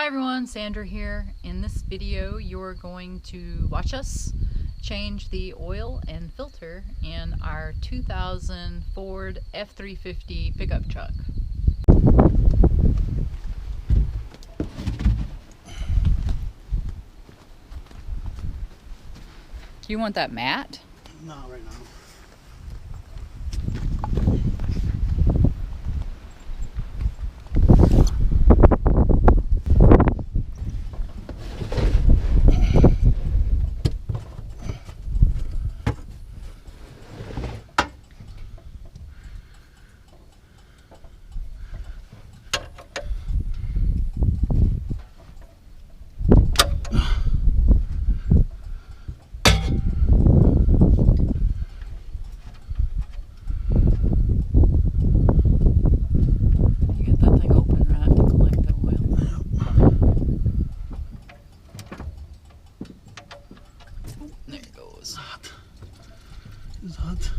everyone, Sandra here. In this video you're going to watch us change the oil and filter in our 2000 Ford F350 pickup truck. Do you want that matte? Not right now. There it goes. It's hot. It's hot.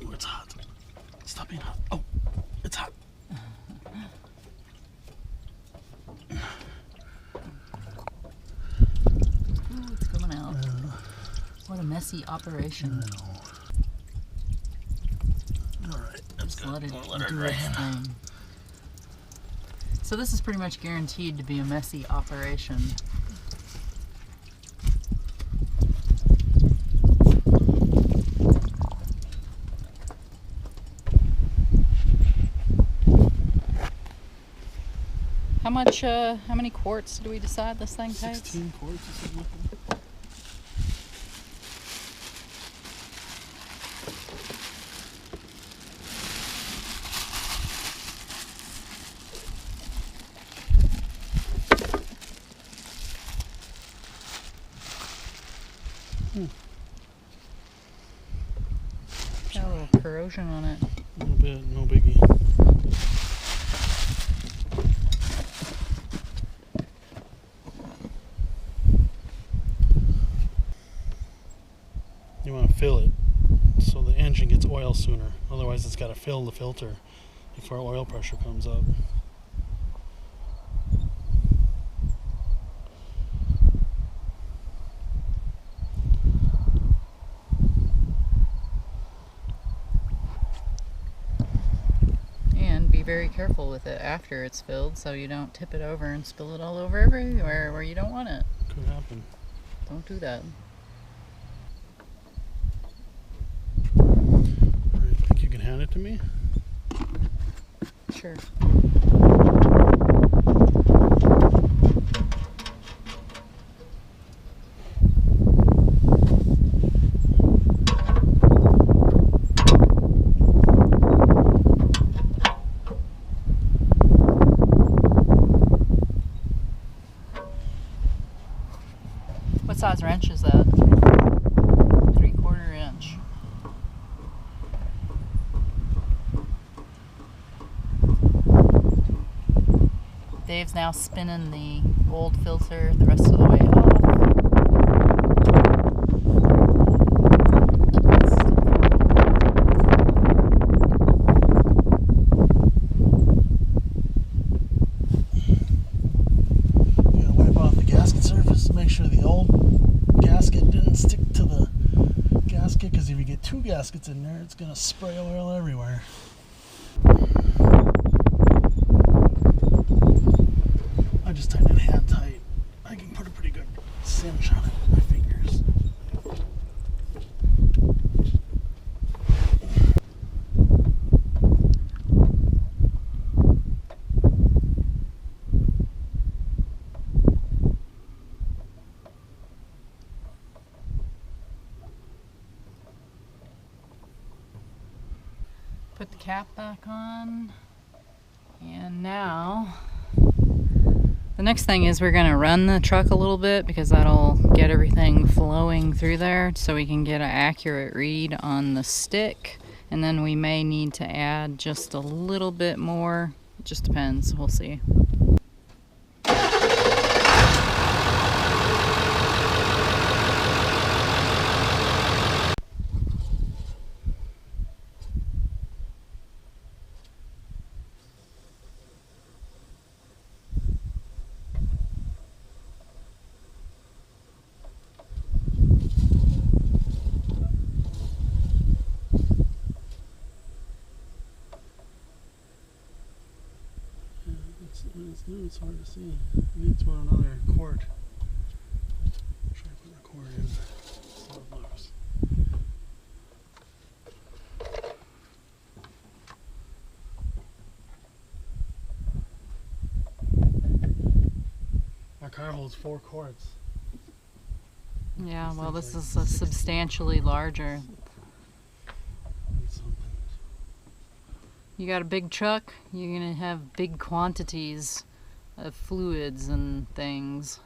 Oh, it's hot. Stop being hot. Oh, it's hot. Ooh, it's coming out. What a messy operation. Alright, that's good. Let it We'll let her do drain. its thing. So this is pretty much guaranteed to be a messy operation. How many quarts do we decide this thing takes? 16 quarts or something like that. Got a little corrosion on it. A little bit, no biggie. You want to fill it so the engine gets oil sooner. Otherwise it's got to fill the filter before oil pressure comes up. And be very careful with it after it's filled so you don't tip it over and spill it all over everywhere where you don't want it. Could happen. Don't do that. Alright, think you can hand it to me? Sure. What size wrench is that? 3/4 inch. Dave's now spinning the old filter the rest of the way off. You gotta wipe off the gasket surface, make sure the old gasket didn't stick to the gasket, because if you get two gaskets in there, it's gonna spray oil everywhere. I just tightened it hand tight. I can put a pretty good cinch on it with my fingers. Put Put the cap back on. And now the next thing is we're gonna run the truck a little bit because that'll get everything flowing through there so we can get an accurate read on the stick. And then we may need to add just a little bit more. It just depends, we'll see. It's new, it's hard to see. It needs one another cord. Try to put the cord in so it looks. Our car holds 4 cords. Yeah, well, this is a substantially larger. You got a big truck, you're gonna have big quantities of fluids and things.